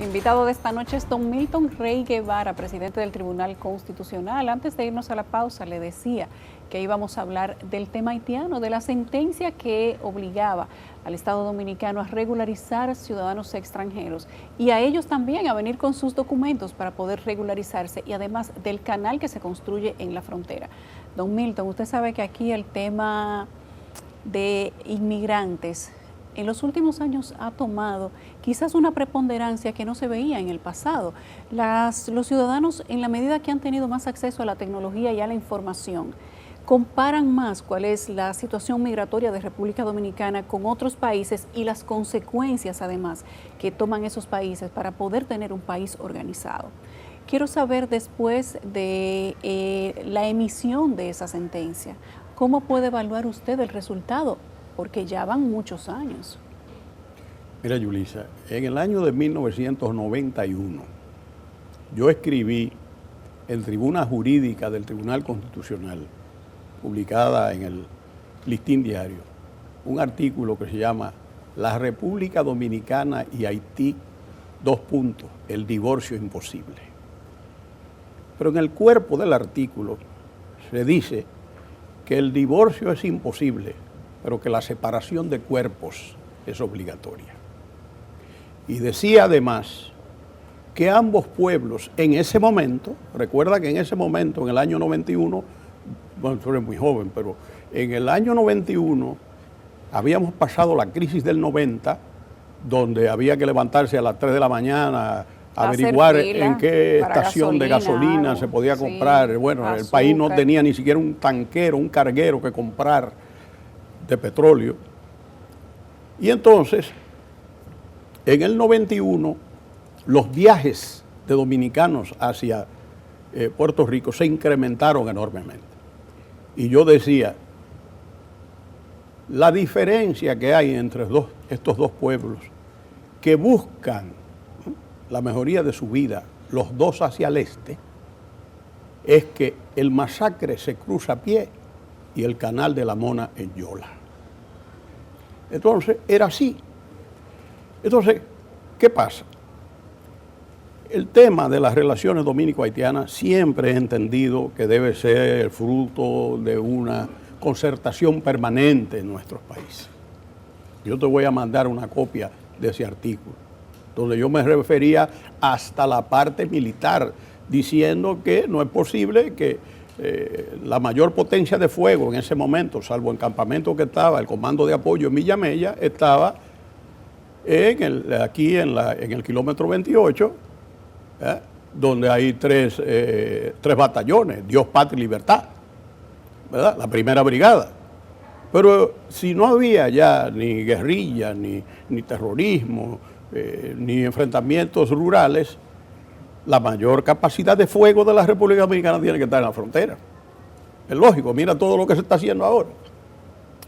Invitado de esta noche es don Milton Rey Guevara, presidente del Tribunal Constitucional. Antes de irnos a la pausa, le decía que íbamos a hablar del tema haitiano, de la sentencia que obligaba al Estado Dominicano a regularizar ciudadanos extranjeros y a ellos también a venir con sus documentos para poder regularizarse, y además del canal que se construye en la frontera. Don Milton, usted sabe que aquí el tema de inmigrantes en los últimos años ha tomado quizás una preponderancia que no se veía en el pasado. Los ciudadanos, en la medida que han tenido más acceso a la tecnología y a la información, comparan más cuál es la situación migratoria de República Dominicana con otros países y las consecuencias, además, que toman esos países para poder tener un país organizado. Quiero saber, después de la emisión de esa sentencia, ¿cómo puede evaluar usted el resultado? Porque ya van muchos años. Mira, Yulisa, en el año de 1991 yo escribí en Tribuna Jurídica del Tribunal Constitucional, publicada en el Listín Diario, un artículo que se llama La República Dominicana y Haití, el divorcio imposible. Pero en el cuerpo del artículo se dice que el divorcio es imposible, pero que la separación de cuerpos es obligatoria. Y decía además que ambos pueblos en ese momento, recuerda que en ese momento, en el año 91, bueno, tú eres muy joven, pero en el año 91 habíamos pasado la crisis del 90, donde había que levantarse a las 3 de la mañana, averiguar en qué estación de gasolina se podía comprar. Sí, bueno, azúcar. El país no tenía ni siquiera un tanquero, un carguero que comprar de petróleo. Y entonces, en el 91, los viajes de dominicanos hacia Puerto Rico se incrementaron enormemente. Y yo decía, la diferencia que hay entre estos dos pueblos, que buscan la mejoría de su vida, los dos hacia el este, es que el Masacre se cruza a pie y el Canal de la Mona en Yola. Entonces, era así. Entonces, ¿qué pasa? El tema de las relaciones dominico-haitianas siempre he entendido que debe ser el fruto de una concertación permanente en nuestros países. Yo te voy a mandar una copia de ese artículo, donde yo me refería hasta la parte militar, diciendo que no es posible que la mayor potencia de fuego en ese momento, salvo el campamento que estaba, el comando de apoyo en Villamella, estaba aquí en el kilómetro 28, donde hay tres batallones, Dios, Patria y Libertad, ¿verdad? La primera brigada. Pero si no había ya ni guerrilla, ni terrorismo, ni enfrentamientos rurales, la mayor capacidad de fuego de la República Dominicana tiene que estar en la frontera. Es lógico, mira todo lo que se está haciendo ahora.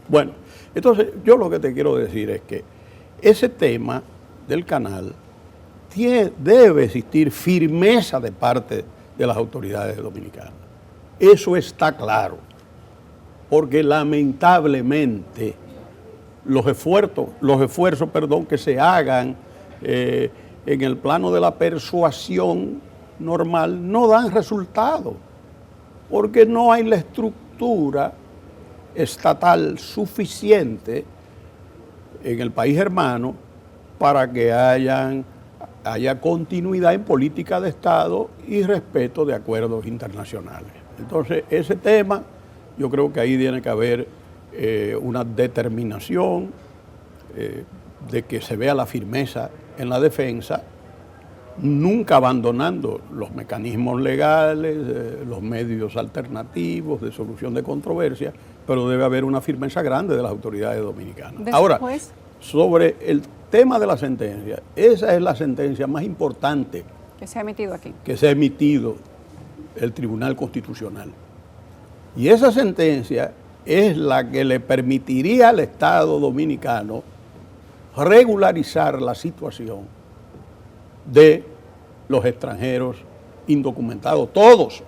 Bueno, entonces yo lo que te quiero decir es que ese tema del canal debe existir firmeza de parte de las autoridades dominicanas. Eso está claro, porque lamentablemente los esfuerzos que se hagan en el plano de la persuasión normal no dan resultado, porque no hay la estructura estatal suficiente en el país hermano para que haya continuidad en política de Estado y respeto de acuerdos internacionales. Entonces, ese tema, yo creo que ahí tiene que haber una determinación de que se vea la firmeza en la defensa, nunca abandonando los mecanismos legales, los medios alternativos de solución de controversias, pero debe haber una firmeza grande de las autoridades dominicanas. Ahora, sobre el tema de la sentencia, esa es la sentencia más importante que se ha emitido aquí. Que se ha emitido el Tribunal Constitucional. Y esa sentencia es la que le permitiría al Estado dominicano regularizar la situación de los extranjeros indocumentados, todos,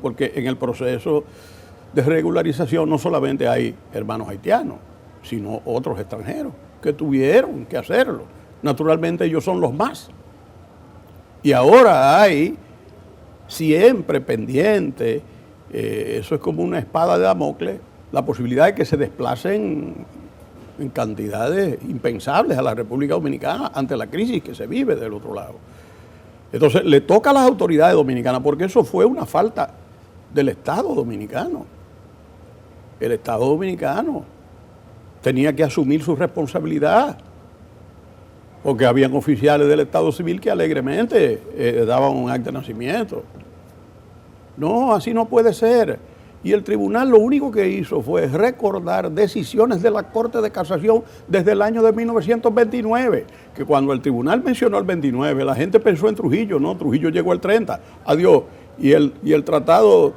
porque en el proceso de regularización no solamente hay hermanos haitianos, sino otros extranjeros que tuvieron que hacerlo, naturalmente ellos son los más. Y ahora hay siempre pendiente, eso es como una espada de Damocles, la posibilidad de que se desplacen en cantidades impensables a la República Dominicana ante la crisis que se vive del otro lado. Entonces le toca a las autoridades dominicanas, porque eso fue una falta del Estado dominicano. El Estado dominicano tenía que asumir su responsabilidad, porque habían oficiales del Estado Civil que alegremente daban un acta de nacimiento. No, así no puede ser. Y el tribunal lo único que hizo fue recordar decisiones de la Corte de Casación desde el año de 1929, que cuando el tribunal mencionó el 29, la gente pensó en Trujillo, no, Trujillo llegó el 30, adiós. Y el tratado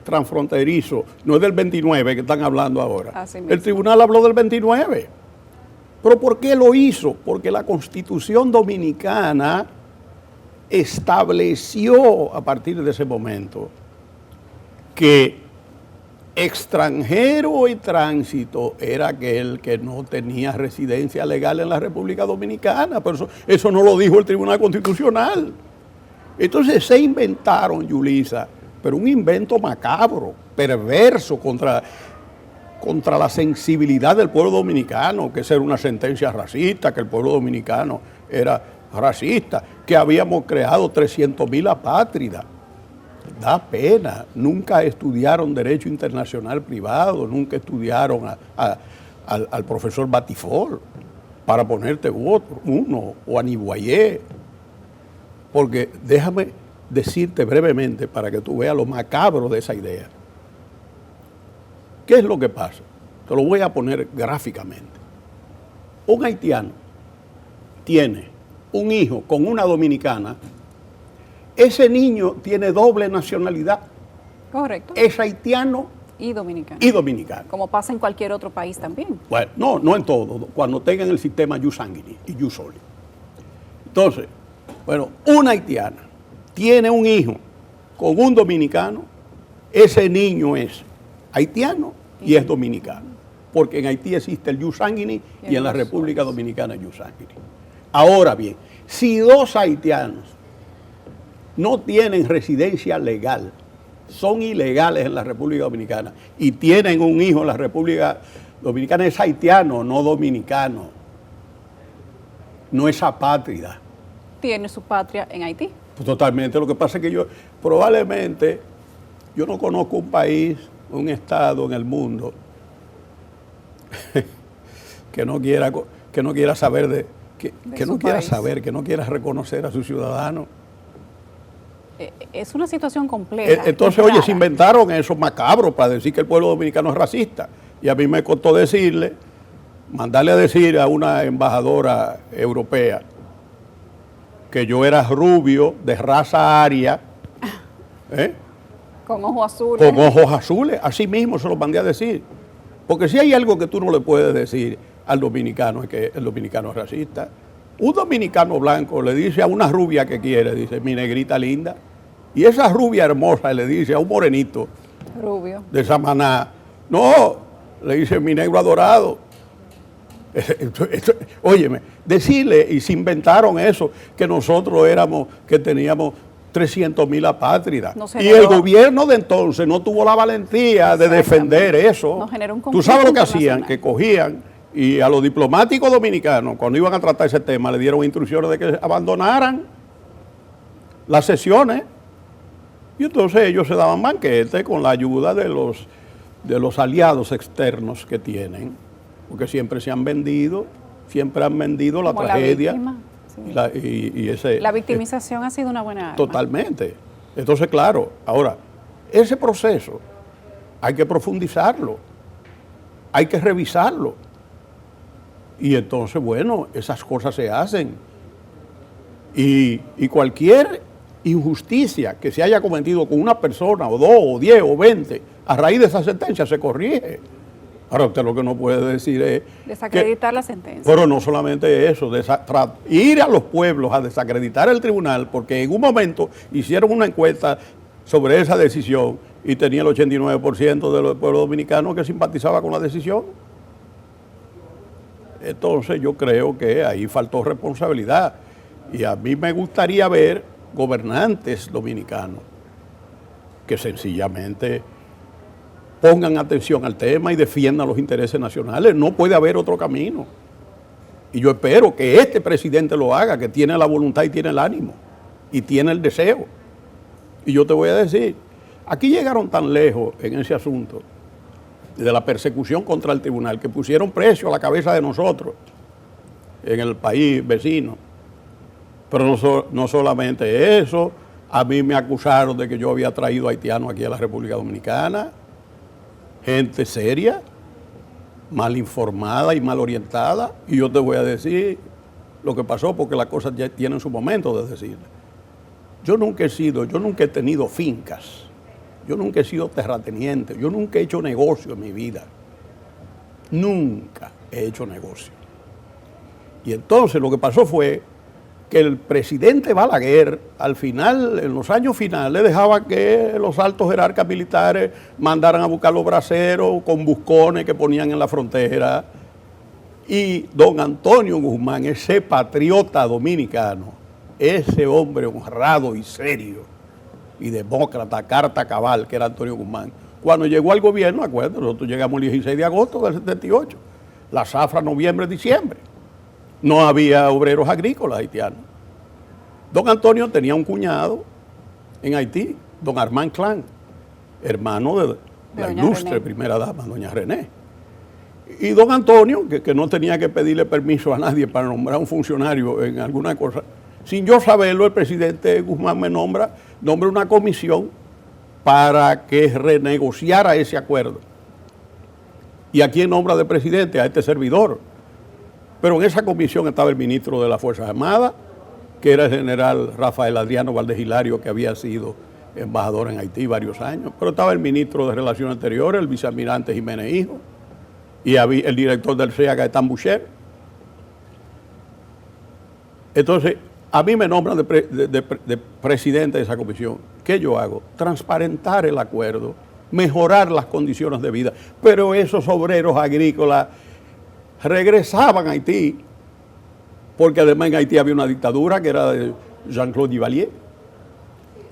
transfronterizo no es del 29 que están hablando ahora. El tribunal habló del 29. ¿Pero por qué lo hizo? Porque la Constitución dominicana estableció a partir de ese momento que extranjero y tránsito era aquel que no tenía residencia legal en la República Dominicana, pero eso no lo dijo el Tribunal Constitucional. Entonces se inventaron, Yulisa, pero un invento macabro, perverso contra la sensibilidad del pueblo dominicano, que esa era una sentencia racista, que el pueblo dominicano era racista, que habíamos creado 300.000 apátridas. Da pena, nunca estudiaron Derecho Internacional Privado, nunca estudiaron al profesor Batifol, para ponerte uno, o a Niboyé. Porque déjame decirte brevemente, para que tú veas lo macabro de esa idea. ¿Qué es lo que pasa? Te lo voy a poner gráficamente. Un haitiano tiene un hijo con una dominicana. Ese niño tiene doble nacionalidad. Correcto. Es haitiano y dominicano. Y dominicano. Como pasa en cualquier otro país también. Bueno, no en todo. Cuando tengan el sistema jus sanguinis y jus soli. Entonces, bueno, una haitiana tiene un hijo con un dominicano. Ese niño es haitiano y es dominicano. Porque en Haití existe el jus sanguinis y en la República Dominicana el jus sanguinis. Ahora bien, si dos haitianos no tienen residencia legal, son ilegales en la República Dominicana y tienen un hijo en la República Dominicana, es haitiano, no dominicano, no es apátrida. ¿Tiene su patria en Haití? Pues totalmente. Lo que pasa es que yo no conozco un país, un estado en el mundo que no quiera saber que no quiera reconocer a sus ciudadanos. Es una situación compleja. Entonces, oye, se inventaron esos macabros para decir que el pueblo dominicano es racista. Y a mí me costó mandarle a decir a una embajadora europea que yo era rubio, de raza aria, con ojos azules. Con ojos azules, así mismo se lo mandé a decir. Porque si hay algo que tú no le puedes decir al dominicano, es que el dominicano es racista. Un dominicano blanco le dice a una rubia que quiere, dice, mi negrita linda. Y esa rubia hermosa le dice a un morenito rubio de Samaná, no, le dice mi negro adorado. Óyeme, decirle, y se inventaron eso, que nosotros teníamos 300.000 apátridas. Y el gobierno de entonces no tuvo la valentía de defender eso. Tú sabes lo que hacían, que cogían y a los diplomáticos dominicanos, cuando iban a tratar ese tema, le dieron instrucciones de que abandonaran las sesiones. Y entonces ellos se daban banquete con la ayuda de los aliados externos que tienen, porque siempre han vendido la tragedia. La victimización ha sido una buena arma. Totalmente. Entonces, claro, ahora, ese proceso hay que profundizarlo, hay que revisarlo. Y entonces, bueno, esas cosas se hacen. Y cualquier injusticia que se haya cometido con una persona, o 2, o 10, o 20, a raíz de esa sentencia se corrige. Ahora usted lo que no puede decir es desacreditar la sentencia. Pero no solamente eso, ir a los pueblos a desacreditar el tribunal, porque en un momento hicieron una encuesta sobre esa decisión y tenía el 89% del pueblo dominicano que simpatizaba con la decisión. Entonces yo creo que ahí faltó responsabilidad. Y a mí me gustaría ver gobernantes dominicanos que sencillamente pongan atención al tema y defiendan los intereses nacionales. No puede haber otro camino. Y yo espero que este presidente lo haga, que tiene la voluntad y tiene el ánimo y tiene el deseo. Y yo te voy a decir, aquí llegaron tan lejos en ese asunto de la persecución contra el tribunal que pusieron precio a la cabeza de nosotros en el país vecino. Pero no solamente eso, a mí me acusaron de que yo había traído haitianos aquí a la República Dominicana, gente seria, mal informada y mal orientada, y yo te voy a decir lo que pasó porque las cosas ya tienen su momento de decirle. Yo nunca he tenido fincas, yo nunca he sido terrateniente, yo nunca he hecho negocio en mi vida, nunca he hecho negocio. Y entonces lo que pasó fue que el presidente Balaguer, al final, en los años finales, dejaba que los altos jerarcas militares mandaran a buscar los braceros con buscones que ponían en la frontera. Y don Antonio Guzmán, ese patriota dominicano, ese hombre honrado y serio y demócrata, carta cabal, que era Antonio Guzmán, cuando llegó al gobierno, acuérdate, nosotros llegamos el 16 de agosto del 78, la zafra noviembre, diciembre. No había obreros agrícolas haitianos. Don Antonio tenía un cuñado en Haití, don Armand Clan, hermano de la ilustre René, primera dama, doña René. Y don Antonio, que no tenía que pedirle permiso a nadie para nombrar un funcionario en alguna cosa, sin yo saberlo, el presidente Guzmán me nombra una comisión para que renegociara ese acuerdo. ¿Y a quién nombra de presidente? A este servidor. Pero en esa comisión estaba el ministro de las Fuerzas Armadas, que era el general Rafael Adriano Valdés Hilario, que había sido embajador en Haití varios años. Pero estaba el ministro de Relaciones Exteriores, el vicealmirante Jiménez Hijo, y el director del CEA, Gaetán Boucher. Entonces, a mí me nombran de presidente de esa comisión. ¿Qué yo hago? Transparentar el acuerdo, mejorar las condiciones de vida. Pero esos obreros agrícolas regresaban a Haití, porque además en Haití había una dictadura que era de Jean-Claude Duvalier.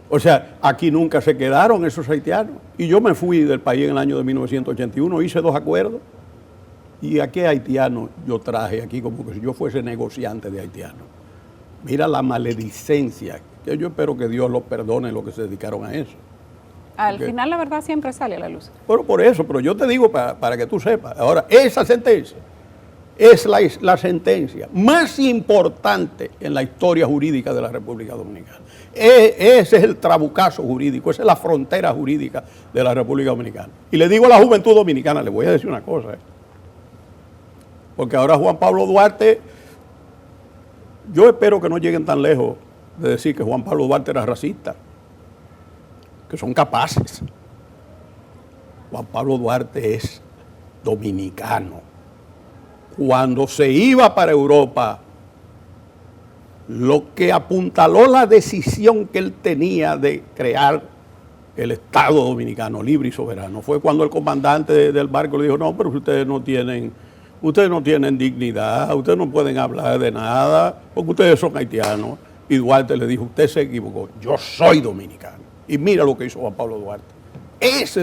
O sea, aquí nunca se quedaron esos haitianos. Y yo me fui del país en el año de 1981, hice 2 acuerdos. ¿Y a qué haitiano yo traje aquí como que si yo fuese negociante de haitianos? Mira la maledicencia, que yo espero que Dios los perdone los que se dedicaron a eso. Al final la verdad siempre sale a la luz. Bueno, por eso, pero yo te digo para que tú sepas. Ahora, esa sentencia es la sentencia más importante en la historia jurídica de la República Dominicana. Ese es el trabucazo jurídico, esa es la frontera jurídica de la República Dominicana. Y le digo a la juventud dominicana, le voy a decir una cosa, porque ahora Juan Pablo Duarte, yo espero que no lleguen tan lejos de decir que Juan Pablo Duarte era racista, que son capaces. Juan Pablo Duarte es dominicano. Cuando se iba para Europa, lo que apuntaló la decisión que él tenía de crear el Estado Dominicano libre y soberano fue cuando el comandante del barco le dijo: no, pero ustedes no tienen dignidad, ustedes no pueden hablar de nada, porque ustedes son haitianos. Y Duarte le dijo: usted se equivocó, yo soy dominicano. Y mira lo que hizo Juan Pablo Duarte. Eso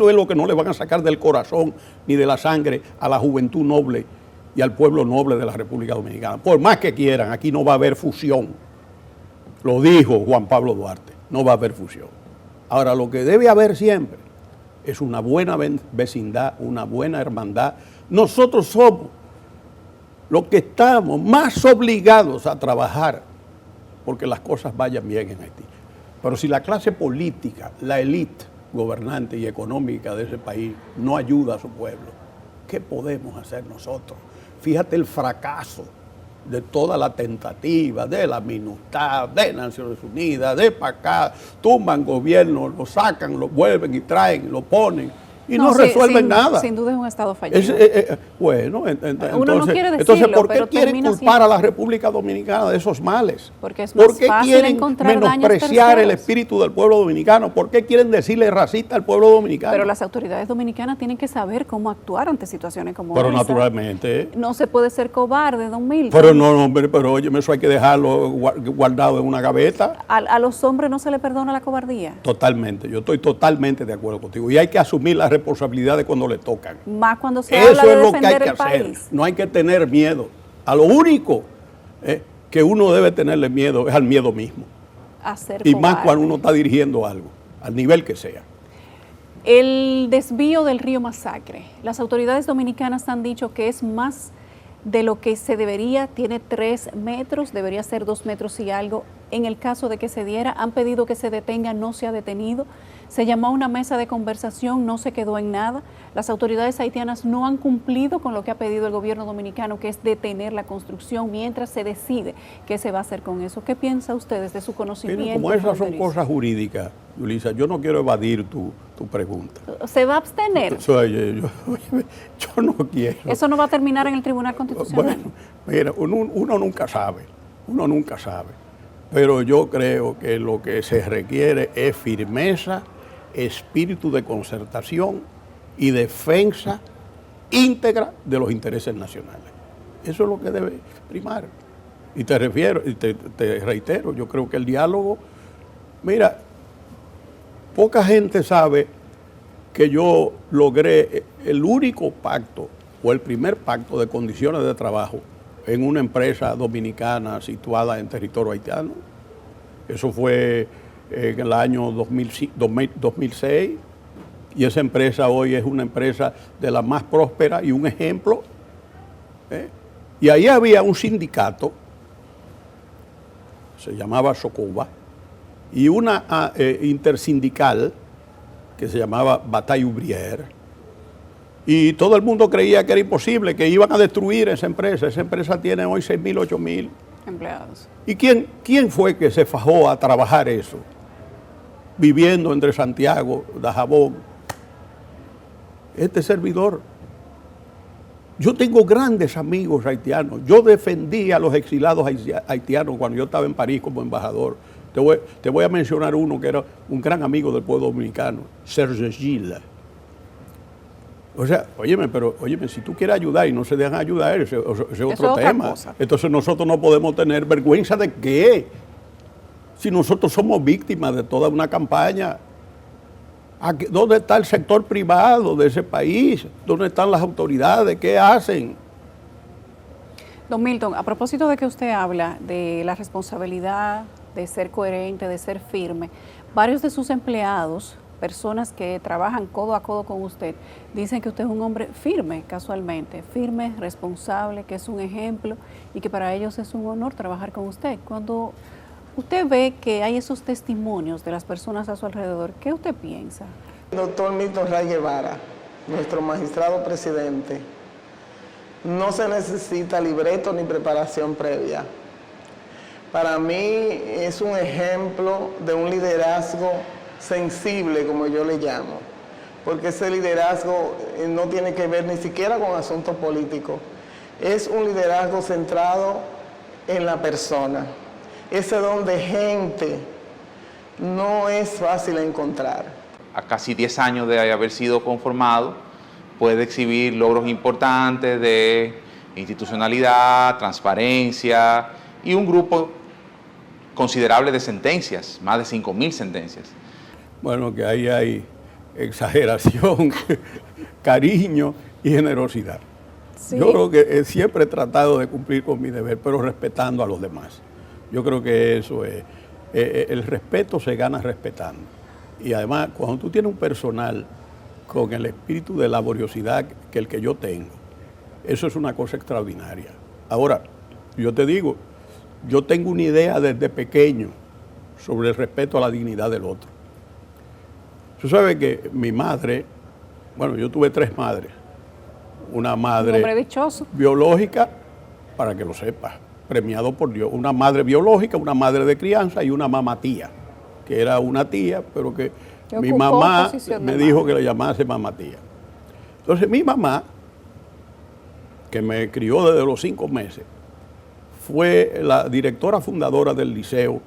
es lo que no le van a sacar del corazón ni de la sangre a la juventud noble y al pueblo noble de la República Dominicana. Por más que quieran, aquí no va a haber fusión. Lo dijo Juan Pablo Duarte, no va a haber fusión. Ahora, lo que debe haber siempre es una buena vecindad, una buena hermandad. Nosotros somos los que estamos más obligados a trabajar porque las cosas vayan bien en Haití. Pero si la clase política, la élite gobernante y económica de ese país no ayuda a su pueblo, ¿qué podemos hacer nosotros? Fíjate el fracaso de toda la tentativa, de la MINUSTAH, de Naciones Unidas, de para acá, tumban gobierno, lo sacan, lo vuelven y traen, lo ponen, y no resuelven nada. Sin duda es un Estado fallido. Bueno, uno no quiere decirlo, entonces, ¿por qué quieren culpar siendo a la República Dominicana de esos males? Porque es más ¿Por qué fácil quieren encontrar menospreciar el espíritu del pueblo dominicano? ¿Por qué quieren decirle racista al pueblo dominicano? Pero las autoridades dominicanas tienen que saber cómo actuar ante situaciones como Pero esa. naturalmente. No se puede ser cobarde, don Milton. Pero no, hombre, pero oye, eso hay que dejarlo guardado en una gaveta. A los hombres no se les perdona la cobardía. Totalmente, yo estoy totalmente de acuerdo contigo. Y hay que asumir las responsabilidades cuando le tocan. Más cuando se habla de defender el país. No hay que tener miedo. A lo único que uno debe tenerle miedo es al miedo mismo. Y más cuando uno está dirigiendo algo, al nivel que sea. El desvío del río Masacre. Las autoridades dominicanas han dicho que es más de lo que se debería, tiene 3 metros, debería ser 2 metros y algo. En el caso de que se diera, han pedido que se detenga, no se ha detenido. Se llamó a una mesa de conversación, no se quedó en nada. Las autoridades haitianas no han cumplido con lo que ha pedido el gobierno dominicano, que es detener la construcción mientras se decide qué se va a hacer con eso. ¿Qué piensa usted desde su conocimiento? Mira, como esas son cosas jurídicas, Yulisa, yo no quiero evadir tu pregunta. ¿Se va a abstener? Yo no quiero. ¿Eso no va a terminar en el Tribunal Constitucional? Bueno, mira, uno nunca sabe, pero yo creo que lo que se requiere es firmeza, espíritu de concertación y defensa íntegra de los intereses nacionales. Eso es lo que debe primar. Y te reitero, yo creo que el diálogo, mira, poca gente sabe que yo logré el único pacto o el primer pacto de condiciones de trabajo en una empresa dominicana situada en territorio haitiano. Eso fue en el año 2006 y esa empresa hoy es una empresa de las más prósperas y un ejemplo. Y ahí había un sindicato, se llamaba Socoba, y una intersindical que se llamaba Bataille Ouvrière, y todo el mundo creía que era imposible, que iban a destruir esa empresa. Esa empresa tiene hoy 6.000, 8.000 empleados. ¿Y quién fue que se fajó a trabajar eso? Viviendo entre Santiago, Dajabón. Este servidor. Yo tengo grandes amigos haitianos. Yo defendí a los exilados haitianos cuando yo estaba en París como embajador. Te voy a mencionar uno que era un gran amigo del pueblo dominicano, Serge Gilles. O sea, óyeme, si tú quieres ayudar y no se dejan ayudar, ese es otro tema. Entonces nosotros no podemos tener vergüenza de qué. Si nosotros somos víctimas de toda una campaña. ¿Dónde está el sector privado de ese país? ¿Dónde están las autoridades? ¿Qué hacen? Don Milton, a propósito de que usted habla de la responsabilidad de ser coherente, de ser firme, varios de sus empleados, personas que trabajan codo a codo con usted, dicen que usted es un hombre firme, casualmente, firme, responsable, que es un ejemplo y que para ellos es un honor trabajar con usted. Cuando usted ve que hay esos testimonios de las personas a su alrededor, ¿qué usted piensa? Doctor Milton Ray Guevara, nuestro magistrado presidente, no se necesita libreto ni preparación previa. Para mí es un ejemplo de un liderazgo sensible, como yo le llamo, porque ese liderazgo no tiene que ver ni siquiera con asuntos políticos. Es un liderazgo centrado en la persona. Ese don de gente no es fácil encontrar. A casi 10 años de haber sido conformado, puede exhibir logros importantes de institucionalidad, transparencia y un grupo considerable de sentencias, más de 5.000 sentencias. Bueno, que ahí hay exageración, cariño y generosidad. Sí. Yo creo que siempre he tratado de cumplir con mi deber, pero respetando a los demás. Yo creo que eso es, el respeto se gana respetando. Y además, cuando tú tienes un personal con el espíritu de laboriosidad que el que yo tengo, eso es una cosa extraordinaria. Ahora, yo te digo, yo tengo una idea desde pequeño sobre el respeto a la dignidad del otro. Tú sabes que mi madre, bueno, yo tuve 3 madres. Una madre biológica, para que lo sepas, premiado por Dios, una madre biológica, una madre de crianza y una mamatía, que era una tía, pero que Que mi ocupó mamá posición me de dijo madre. que le llamase mamá tía. Entonces mi mamá, que me crió desde los 5 meses, fue la directora fundadora del liceo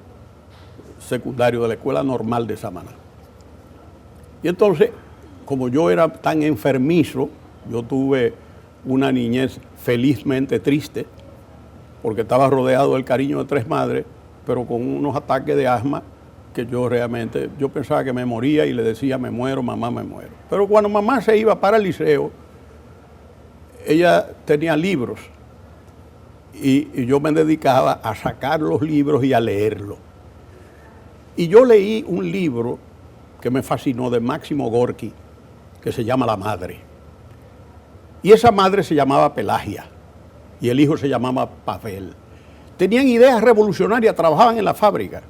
secundario de la Escuela Normal de Samaná. Y entonces, como yo era tan enfermizo, yo tuve una niñez felizmente triste, porque estaba rodeado del cariño de 3 madres, pero con unos ataques de asma que yo pensaba que me moría y le decía, me muero, mamá, me muero. Pero cuando mamá se iba para el liceo, ella tenía libros y yo me dedicaba a sacar los libros y a leerlos. Y yo leí un libro que me fascinó de Máximo Gorki, que se llama La Madre. Y esa madre se llamaba Pelagia y el hijo se llamaba Pavel. Tenían ideas revolucionarias, trabajaban en la fábrica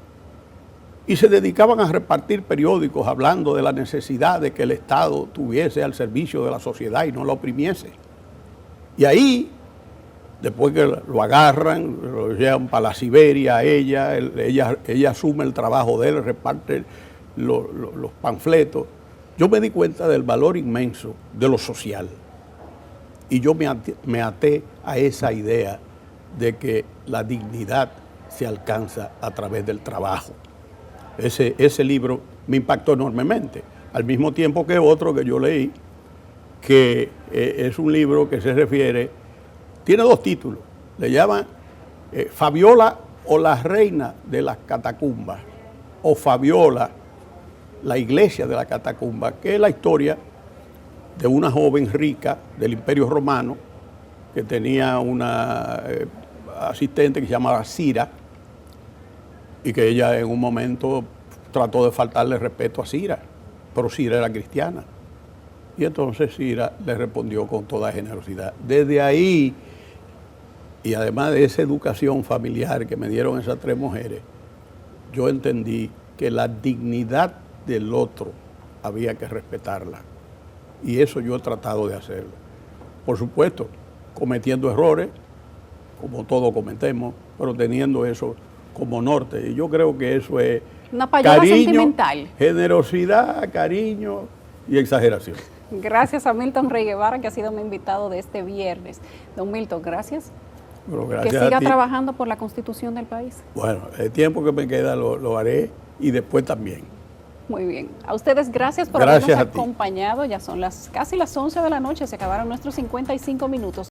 y se dedicaban a repartir periódicos hablando de la necesidad de que el Estado tuviese al servicio de la sociedad y no la oprimiese. Y ahí, después que lo agarran, lo llevan para la Siberia a ella asume el trabajo de él, reparte los panfletos. Yo me di cuenta del valor inmenso de lo social. Y yo me até a esa idea de que la dignidad se alcanza a través del trabajo. Ese libro me impactó enormemente, al mismo tiempo que otro que yo leí, que es un libro que se refiere, tiene 2 títulos, le llaman Fabiola o la reina de las catacumbas, o Fabiola, la iglesia de la catacumba, que es la historia de una joven rica del Imperio Romano que tenía una asistente que se llamaba Cira y que ella en un momento trató de faltarle respeto a Cira, pero Cira era cristiana. Y entonces Cira le respondió con toda generosidad. Desde ahí, y además de esa educación familiar que me dieron esas 3 mujeres, yo entendí que la dignidad del otro había que respetarla. Y eso yo he tratado de hacerlo. Por supuesto, cometiendo errores, como todos cometemos, pero teniendo eso como norte. Y yo creo que eso es una payola cariño, sentimental. Generosidad, cariño y exageración. Gracias a Milton Rey Guevara, que ha sido mi invitado de este viernes. Don Milton, gracias. Bueno, gracias que siga a ti. trabajando por la constitución del país. Bueno, el tiempo que me queda lo haré y después también. Muy bien. A ustedes gracias por Gracias habernos a ti. acompañado. Ya son casi las 11 de la noche, se acabaron nuestros 55 minutos.